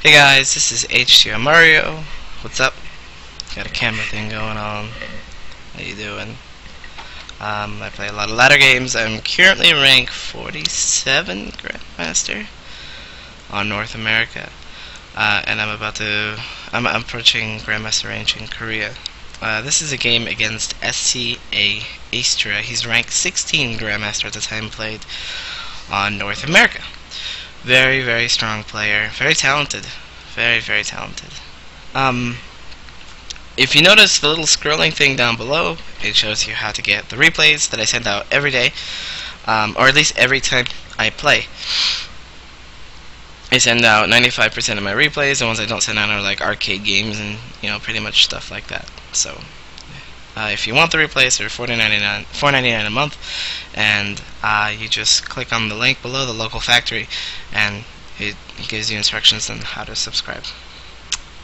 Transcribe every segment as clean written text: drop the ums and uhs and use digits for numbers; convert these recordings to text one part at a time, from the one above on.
Hey guys, this is HTOMario. What's up? Got a camera thing going on. How you doing? I play a lot of ladder games. I'm currently ranked 47 Grandmaster on North America, and I'm approaching Grandmaster range in Korea. This is a game against SCA Astrea. He's ranked 16 Grandmaster at the time played on North America. Very, very strong player. Very talented. Very, very talented. If you notice the little scrolling thing down below, it shows you how to get the replays that I send out every day, or at least every time I play. I send out 95% of my replays. The ones I don't send out are like arcade games and pretty much stuff like that. So if you want the replays, they're $4.99 a month, and you just click on the link below, the local factory, and it gives you instructions on how to subscribe.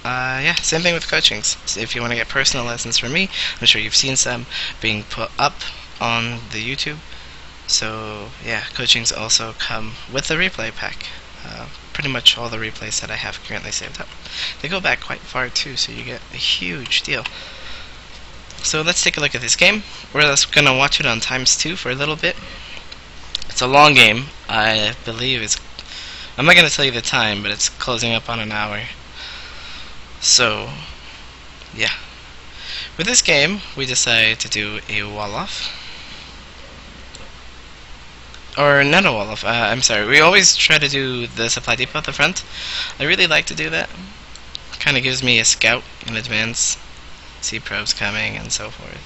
Yeah, same thing with coachings. So if you want to get personal lessons from me, I'm sure you've seen some being put up on the YouTube. So yeah, coachings also come with the replay pack. Pretty much all the replays that I have currently saved up. They go back quite far too, so you get a huge deal. So let's take a look at this game. We're just going to watch it on ×2 for a little bit. It's a long game. I believe I'm not going to tell you the time, but it's closing up on an hour. So, yeah. With this game, we decided to do a wall-off. Or not a wall-off, I'm sorry. We always try to do the supply depot at the front. I really like to do that. Kind of gives me a scout in advance. See probes coming and so forth.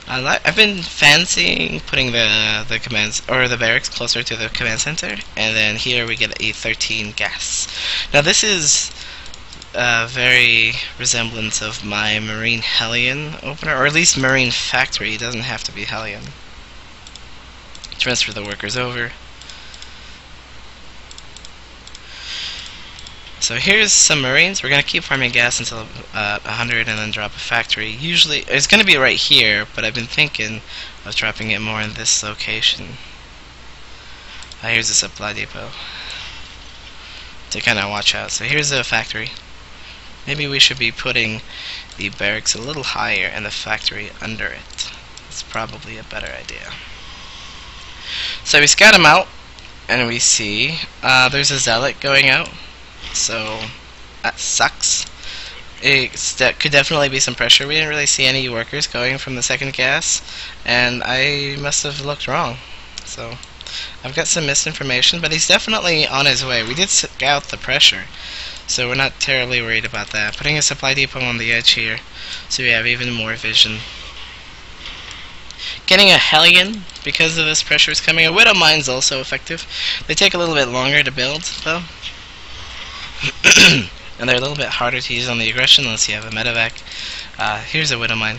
I've been fancying putting the commands or the barracks closer to the command center, and then here we get a 13 gas. Now this is very resemblance of my Marine Hellion opener, or at least Marine Factory. It doesn't have to be Hellion. Transfer the workers over. So here's some Marines. We're going to keep farming gas until 100 and then drop a factory. Usually, it's going to be right here, but I've been thinking of dropping it more in this location. Here's a supply depot to kind of watch out. So here's a factory. Maybe we should be putting the barracks a little higher and the factory under it. It's probably a better idea. So we scout them out, and we see there's a zealot going out. So that sucks. That could definitely be some pressure. We didn't really see any workers going from the second gas, and I must have looked wrong. So I've got some misinformation, but he's definitely on his way. We did scout the pressure, so we're not terribly worried about that. Putting a supply depot on the edge here, so we have even more vision. Getting a Hellion, because of this pressure is coming. A Widow Mine's also effective. They take a little bit longer to build, though. And they're a little bit harder to use on the aggression unless you have a medevac. Here's a Widow Mine.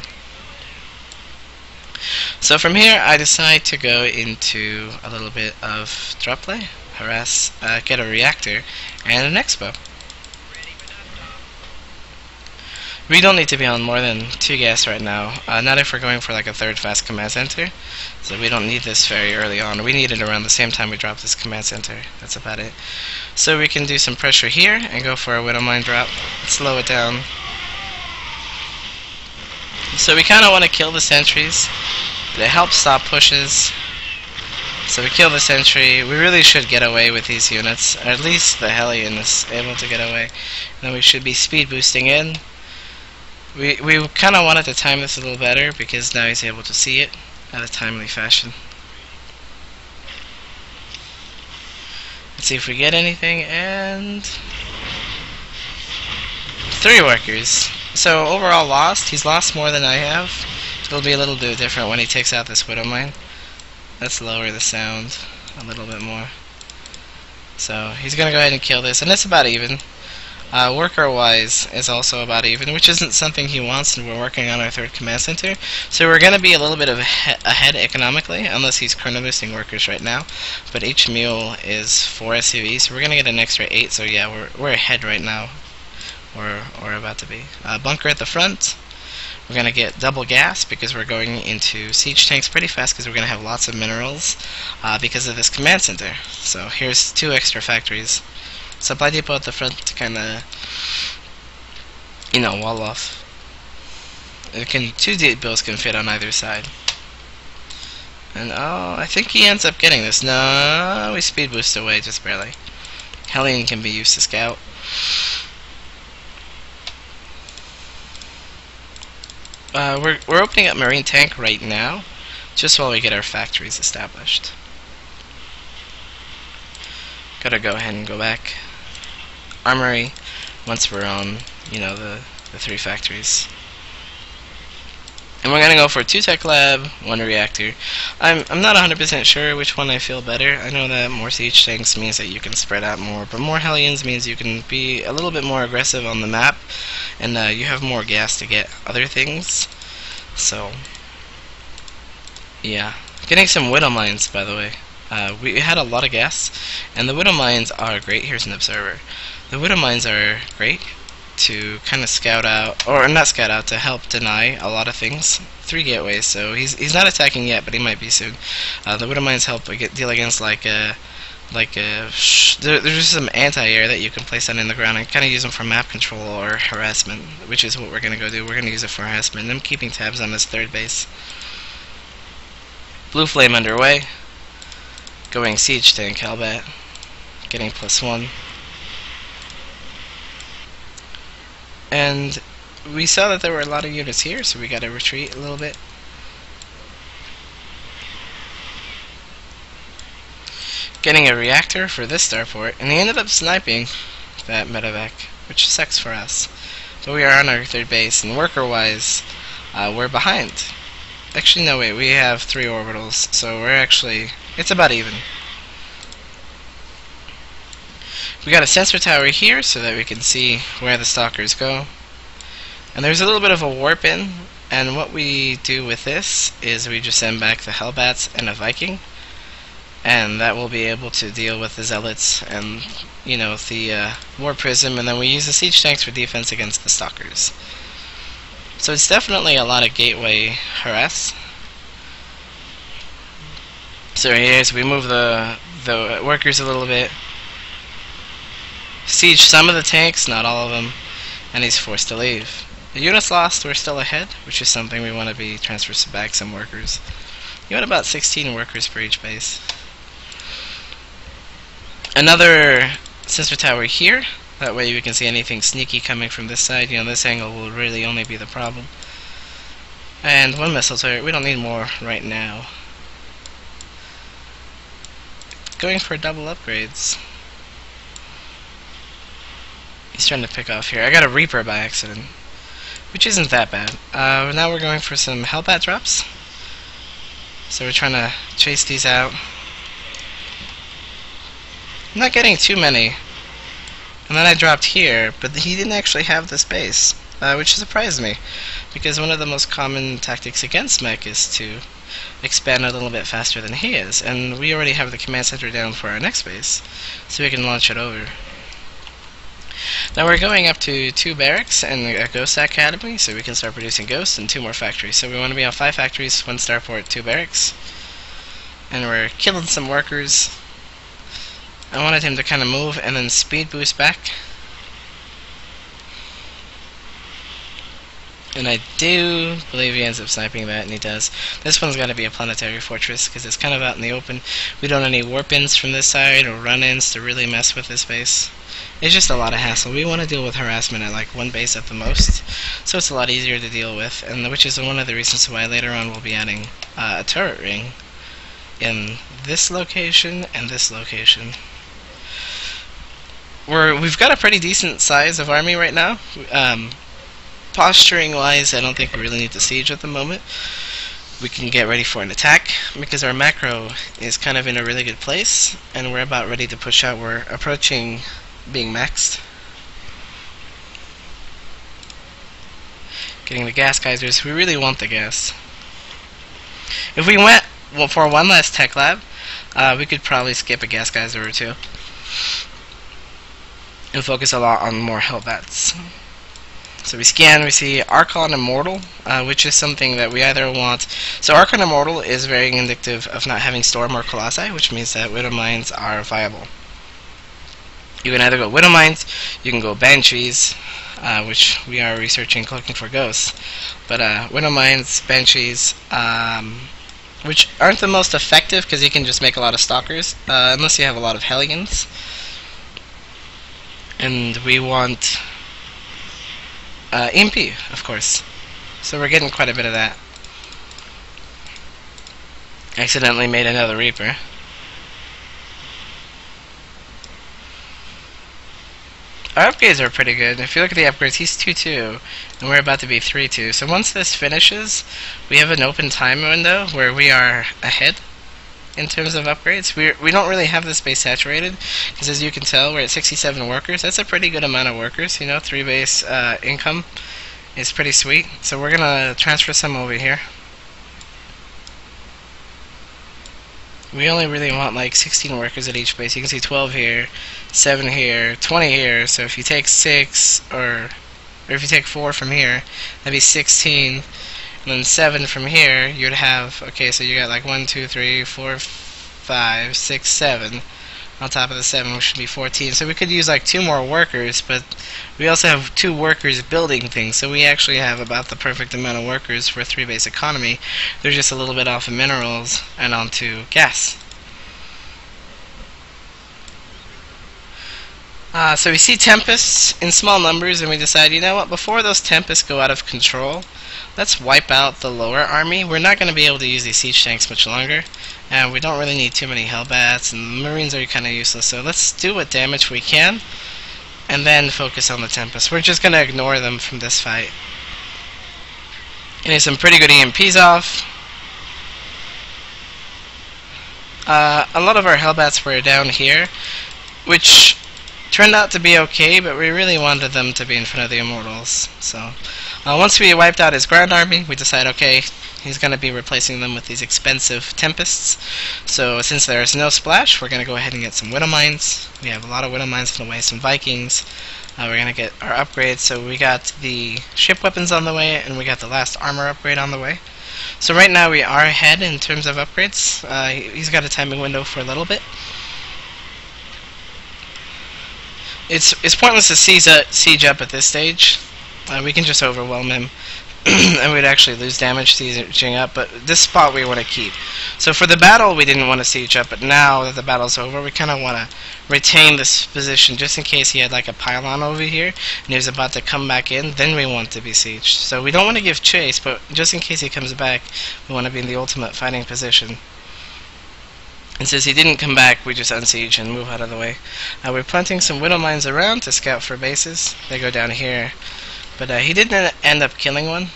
So from here I decide to go into a little bit of drop play, harass, get a reactor, and an expo. We don't need to be on more than 2 gas right now, not if we're going for like a 3rd fast command center, so we don't need this very early on. We need it around the same time we drop this command center. That's about it. So we can do some pressure here and go for a Widow Mine drop, slow it down. So we kind of want to kill the sentries. They help stop pushes. So we kill the sentry. We really should get away with these units, or at least the Hellion is able to get away. And then we should be speed boosting in. We kind of wanted to time this a little better because now he's able to see it at a timely fashion. Let's see if we get anything, and 3 workers. So overall lost. He's lost more than I have. It'll be a little bit different when he takes out this Widow Mine. Let's lower the sound a little bit more. So he's gonna go ahead and kill this, and it's about even. Worker-wise is also about even, which isn't something he wants, and we're working on our 3rd command center. So we're going to be a little bit of ahead economically, unless he's chrono boosting workers right now. But each mule is 4 SUVs, so we're going to get an extra 8. So yeah, we're ahead right now, or about to be. Bunker at the front. We're going to get double gas because we're going into siege tanks pretty fast because we're going to have lots of minerals because of this command center. So here's 2 extra factories. supply depot at the front to kind of, wall off. Two depots can fit on either side. And I think he ends up getting this. No, we speed boost away just barely. Hellion can be used to scout. We're opening up Marine Tank right now, just while we get our factories established. Gotta go ahead and go back. Armory, once we're on, the 3 factories. And we're gonna go for 2 tech lab, 1 reactor. I'm not 100% sure which one I feel better. I know that more siege tanks means that you can spread out more, but more Hellions means you can be a little bit more aggressive on the map, and you have more gas to get other things. So, yeah. Getting some Widow Mines, by the way. We had a lot of gas, and the Widow Mines are great. Here's an observer. The Widow Mines are great to kind of scout out, or not scout out, to help deny a lot of things. 3 gateways, so he's not attacking yet, but he might be soon. The Widow Mines help deal against there's just some anti-air that you can place down in the ground and kind of use them for map control or harassment, which is what we're going to go do. We're going to use it for harassment. And I'm keeping tabs on this 3rd base. Blue Flame underway. Going siege tank, Hellbat. Getting +1. And we saw that there were a lot of units here, so we got to retreat a little bit. Getting a reactor for this starport, and he ended up sniping that medevac, which sucks for us. But we are on our 3rd base, and worker-wise, we're behind. Actually, no, wait, we have 3 orbitals, so it's about even. We got a sensor tower here so that we can see where the stalkers go. And there's a little bit of a warp in, and what we do with this is we just send back the Hellbats and a Viking, and that will be able to deal with the Zealots and, the War Prism, and then we use the siege tanks for defense against the stalkers. So it's definitely a lot of gateway harass. So here's, we move the workers a little bit. Siege some of the tanks, not all of them, and he's forced to leave. The units lost, we're still ahead, which is something we want to be transferred back some workers. You had about 16 workers per each base. Another sensor tower here, that way we can see anything sneaky coming from this side. This angle will really only be the problem. And 1 missile turret, we don't need more right now. Going for double upgrades. He's trying to pick off here. I got a Reaper by accident, which isn't that bad. Now we're going for some Hellbat drops. So we're trying to chase these out. I'm not getting too many. And then I dropped here, but he didn't actually have the space, which surprised me, because one of the most common tactics against mech is to expand a little bit faster than he is, and we already have the command center down for our next base, so we can launch it over. Now we're going up to 2 barracks and a Ghost Academy, so we can start producing Ghosts and 2 more factories. So we want to be on 5 factories, 1 starport, 2 barracks. And we're killing some workers. I wanted him to kind of move and then speed boost back. And I do believe he ends up sniping that, and he does. This one's got to be a planetary fortress, because it's kind of out in the open. We don't have any warp-ins from this side, or run-ins to really mess with this base. It's just a lot of hassle. We want to deal with harassment at like 1 base at the most, so it's a lot easier to deal with, and which is one of the reasons why later on we'll be adding a turret ring in this location and this location. We've got a pretty decent size of army right now. Posturing wise, I don't think we really need to siege at the moment. We can get ready for an attack because our macro is kind of in a really good place, and we're about ready to push out. We're approaching being maxed. Getting the gas geysers. We really want the gas. If we went for 1 last tech lab, we could probably skip a gas geyser or 2 and focus a lot on more Hellbats. So we scan, we see Archon Immortal, which is something that we either want. So Archon Immortal is very indicative of not having Storm or Colossi, which means that Widow Mines are viable. You can either go widow mines, you can go banshees, which we are researching, looking for ghosts. But widow mines, banshees, which aren't the most effective because you can just make a lot of stalkers, unless you have a lot of hellions. And we want EMP, of course. So we're getting quite a bit of that. Accidentally made another Reaper. Our upgrades are pretty good. If you look at the upgrades, he's 2-2, and we're about to be 3-2. So once this finishes, we have an open time window where we are ahead in terms of upgrades. We don't really have this base saturated, because as you can tell, we're at 67 workers. That's a pretty good amount of workers, you know, 3 base income is pretty sweet. So we're going to transfer some over here. We only really want like 16 workers at each base. You can see 12 here, 7 here, 20 here. So if you take 6, or if you take 4 from here, that'd be 16. And then 7 from here, you'd have, okay, so you got like 1, 2, 3, 4, 5, 6, 7. On top of the 7, which should be 14. So we could use like 2 more workers, but we also have 2 workers building things, so we actually have about the perfect amount of workers for a 3 base economy. They're just a little bit off of minerals and onto gas. So we see tempests in small numbers, and we decide, you know what, before those tempests go out of control, let's wipe out the lower army. We're not going to be able to use these siege tanks much longer, and we don't really need too many Hellbats, and the Marines are kind of useless, so let's do what damage we can, and then focus on the tempests. We're just going to ignore them from this fight. Getting some pretty good EMPs off. A lot of our Hellbats were down here, which turned out to be okay, but we really wanted them to be in front of the Immortals. So once we wiped out his Grand Army, we decided, okay, he's going to be replacing them with these expensive Tempests. So since there is no splash, we're going to go ahead and get some Widow Mines. We have a lot of Widow Mines on the way, some Vikings. We're going to get our upgrades. So we got the ship weapons on the way, and we got the last armor upgrade on the way. So right now we are ahead in terms of upgrades. He's got a timing window for a little bit. It's pointless to siege up at this stage. We can just overwhelm him, and we'd actually lose damage sieging up, but this spot we want to keep. So for the battle, we didn't want to siege up, but now that the battle's over, we kind of want to retain this position, just in case he had like a pylon over here, and he was about to come back in, then we want to be sieged. So we don't want to give chase, but just in case he comes back, we want to be in the ultimate fighting position. And since he didn't come back, we just unsiege and move out of the way. We're planting some Widow Mines around to scout for bases. They go down here. But he didn't end up killing one.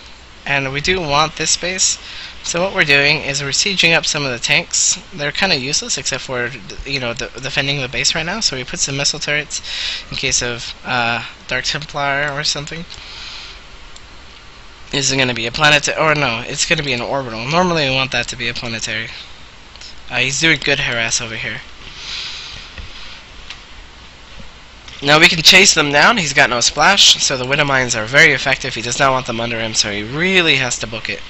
And we do want this base. So what we're doing is we're sieging up some of the tanks. They're kind of useless except for, you know, defending the base right now. So we put some missile turrets in case of Dark Templar or something. This is going to be a planetary, or no, it's going to be an orbital. Normally we want that to be a planetary. He's doing good harass over here. Now we can chase them down. He's got no splash, so the Widow Mines are very effective. He does not want them under him, so he really has to book it.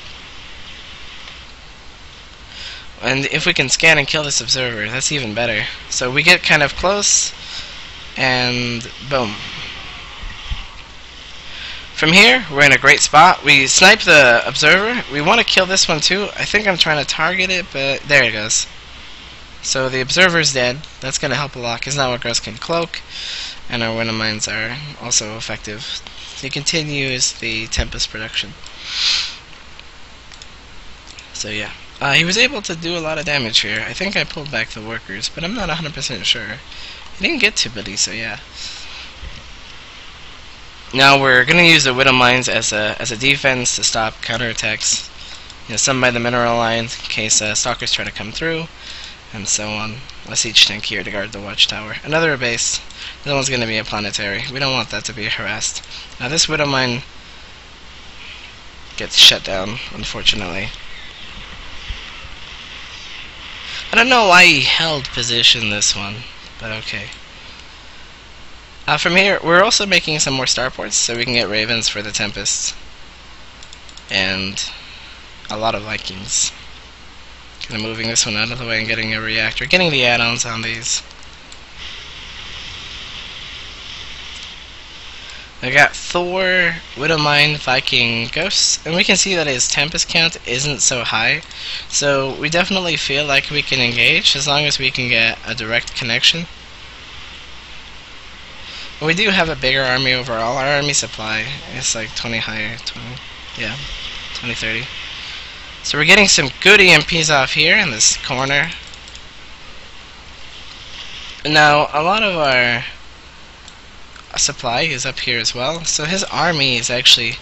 And if we can scan and kill this observer, that's even better. So we get kind of close, and boom. From here, we're in a great spot. We snipe the observer. We want to kill this one too. I think I'm trying to target it, but there it goes. So the observer's dead. That's going to help a lot, because now our girls can cloak, and our Widow Mines are also effective. He continues the Tempest production. So yeah. He was able to do a lot of damage here. I think I pulled back the workers, but I'm not 100% sure. He didn't get too many, so yeah. Now we're going to use the Widow Mines as a defense to stop counterattacks. You know, some by the mineral line in case stalkers try to come through, and so on. A siege tank here to guard the watchtower. Another base. This one's going to be a planetary. We don't want that to be harassed. Now this Widow Mine gets shut down, unfortunately. I don't know why he held position this one, but okay. From here, we're also making some more starports so we can get Ravens for the Tempests. And a lot of Vikings. Kind of moving this one out of the way and getting a reactor. Getting the add-ons on these. I got Thor, Widowmine, Viking, Ghosts, and we can see that his Tempest count isn't so high, so we definitely feel like we can engage as long as we can get a direct connection. We do have a bigger army overall. Our army supply is like 20 higher, 20, 30. So we're getting some good EMPs off here in this corner. Now, a lot of our supply is up here as well, so his army is actually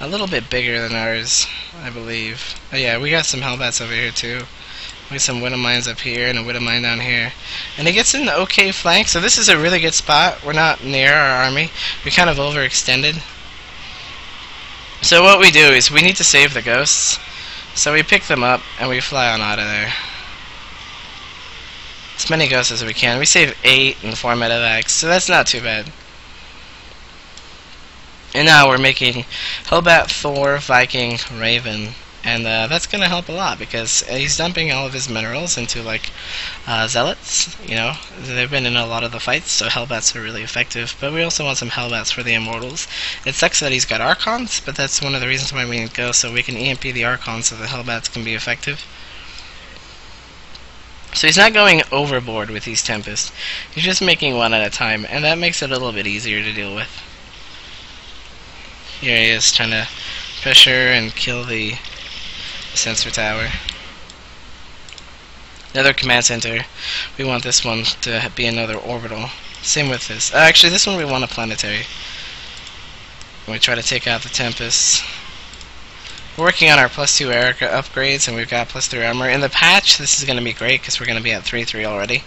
a little bit bigger than ours, I believe. Oh yeah, we got some Hellbats over here too. We got some Widowmines up here and a Widowmine down here. And he gets an okay flank, so this is a really good spot. We're not near our army. We kind of overextended. So what we do is we need to save the ghosts. So we pick them up and we fly on out of there. As many ghosts as we can. We save 8 and 4 medevacs, so that's not too bad. And now we're making Hellbat, Thor, Viking, Raven, and that's gonna help a lot because he's dumping all of his minerals into like zealots. You know, they've been in a lot of the fights, so Hellbats are really effective. But we also want some Hellbats for the Immortals. It sucks that he's got Archons, but that's one of the reasons why we need Ghosts, so we can EMP the Archons so the Hellbats can be effective. So he's not going overboard with these Tempests. He's just making one at a time, and that makes it a little bit easier to deal with. Here he is trying to pressure and kill the sensor tower. Another command center. We want this one to be another orbital. Same with this. Actually, this one we want a planetary. We try to take out the Tempests. We're working on our +2 air upgrades, and we've got +3 armor. In the patch, this is going to be great because we're going to be at 3-3 already,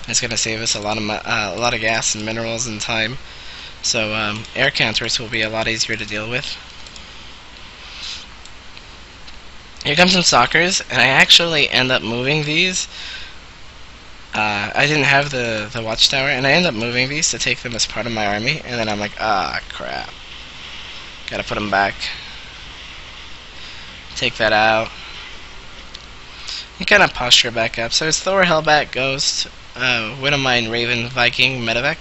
and it's going to save us a lot of gas and minerals and time. So air counters will be a lot easier to deal with. Here comes some Stalkers, and I actually end up moving these. I didn't have the watchtower, and I end up moving these to take them as part of my army, and then I'm like, ah, crap. Gotta put them back. Take that out. You kind of posture back up. So it's Thor, Hellbat, Ghost, Widowmine, Raven, Viking, Medevac.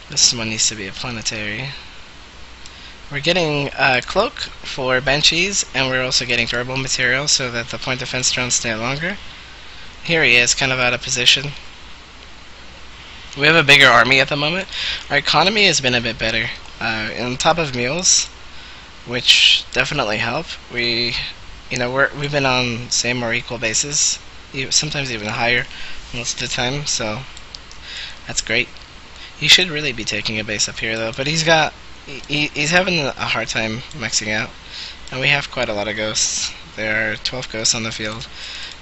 This one needs to be a planetary. We're getting Cloak for Banshees, and we're also getting durable material so that the point defense drones stay longer. Here he is, kind of out of position. We have a bigger army at the moment. Our economy has been a bit better. On top of mules, which definitely help. We've been on same or equal bases, sometimes even higher most of the time, so that's great. He should really be taking a base up here though, but he's having a hard time maxing out, and we have quite a lot of ghosts. There are 12 ghosts on the field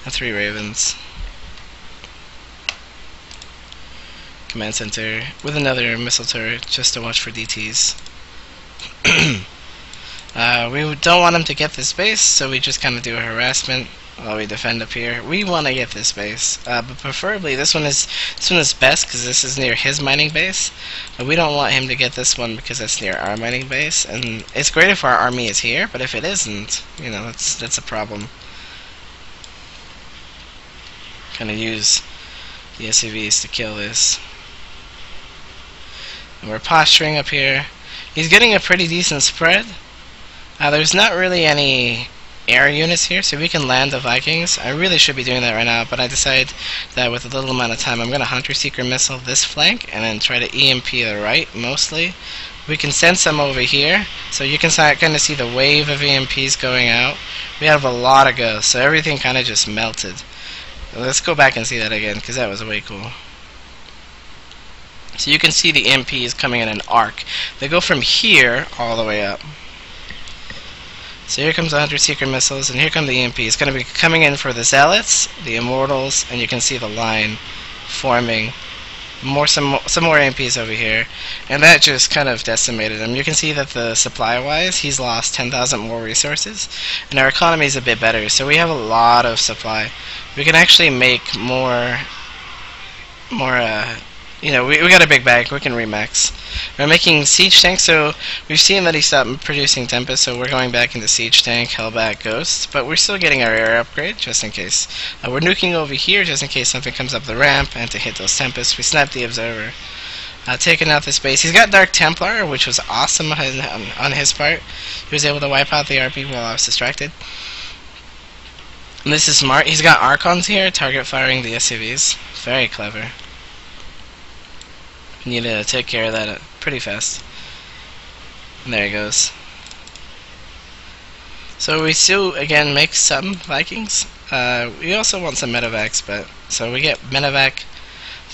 and 3 ravens. Command center with another missile turret just to watch for DTs. We don't want him to get this base, so we just kind of do a harassment while we defend up here. We want to get this base, but preferably this one is best because this is near his mining base. But we don't want him to get this one because it's near our mining base, and it's great if our army is here. But if it isn't, you know, that's a problem. Kind of use the SCVs to kill this. And we're posturing up here. He's getting a pretty decent spread. There's not really any air units here, so we can land the Vikings. I really should be doing that right now, but I decided that with a little amount of time, I'm going to Hunter-Seeker missile this flank, and then try to EMP the right, mostly. We can send some over here, so you can kind of see the wave of EMPs going out. We have a lot of ghosts, so everything kind of just melted. Let's go back and see that again, because that was way cool. So you can see the EMPs coming in an arc. They go from here all the way up. So here comes the Hunter-Seeker missiles, and here come the EMPs. It's going to be coming in for the Zealots, the Immortals, and you can see the line forming. Some more EMPs over here, and that just kind of decimated him. You can see that the supply-wise, he's lost 10,000 more resources, and our economy is a bit better, so we have a lot of supply. We can actually make more you know, we got a big bag, we can remax. We're making Siege Tank, so we've seen that he stopped producing Tempest, so we're going back into Siege Tank, Hellbat, Ghost, but we're still getting our air upgrade, just in case. We're nuking over here, just in case something comes up the ramp, and to hit those Tempests. We snipe the Observer. taking out this base. He's got Dark Templar, which was awesome on his part. He was able to wipe out the RP while I was distracted. And this is smart. He's got Archons here, target firing the SCVs. Very clever. Need to take care of that pretty fast. And there he goes. So we still, again, make some Vikings. We also want some medevacs, but so we get medevac,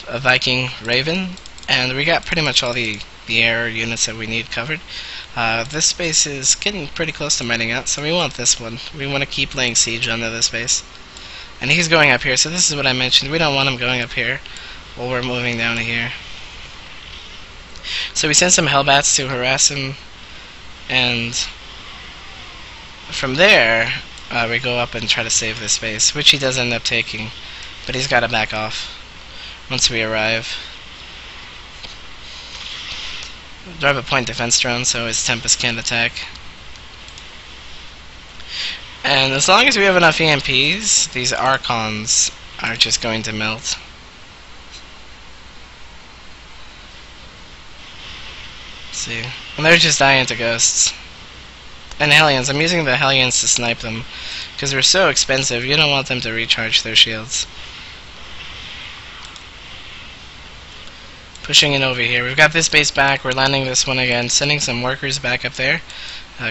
a Viking, Raven, and we got pretty much all the air units that we need covered. This base is getting pretty close to mining out, so we want this one. We want to keep laying siege under this base. And he's going up here, so this is what I mentioned. We don't want him going up here while we're moving down to here. So we send some Hellbats to harass him, and from there we go up and try to save this base, which he does end up taking, but he's got to back off once we arrive. Drive a point defense drone so his Tempest can't attack. And as long as we have enough EMPs, these Archons are just going to melt. Let's see. And they're just dying to ghosts. And Hellions. I'm using the Hellions to snipe them because they're so expensive. You don't want them to recharge their shields. Pushing in over here. We've got this base back. We're landing this one again. Sending some workers back up there.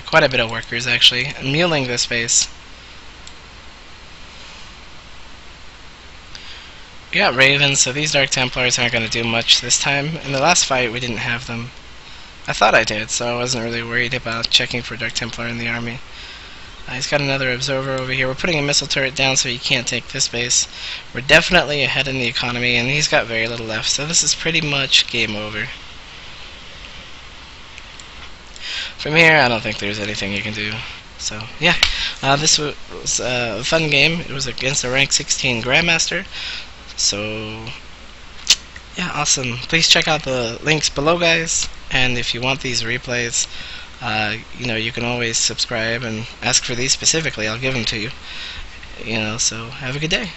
Quite a bit of workers, actually. And muling this base. We got Ravens, so these Dark Templars aren't going to do much this time. In the last fight, we didn't have them. I thought I did, so I wasn't really worried about checking for Dark Templar in the army. He's got another observer over here. We're putting a missile turret down so he can't take this base. We're definitely ahead in the economy, and he's got very little left, so this is pretty much game over. From here, I don't think there's anything you can do. So, yeah, this was a fun game. It was against a rank 16 Grandmaster. So, yeah, awesome. Please check out the links below, guys. And if you want these replays, you know, you can always subscribe and ask for these specifically. I'll give them to you. You know, so have a good day.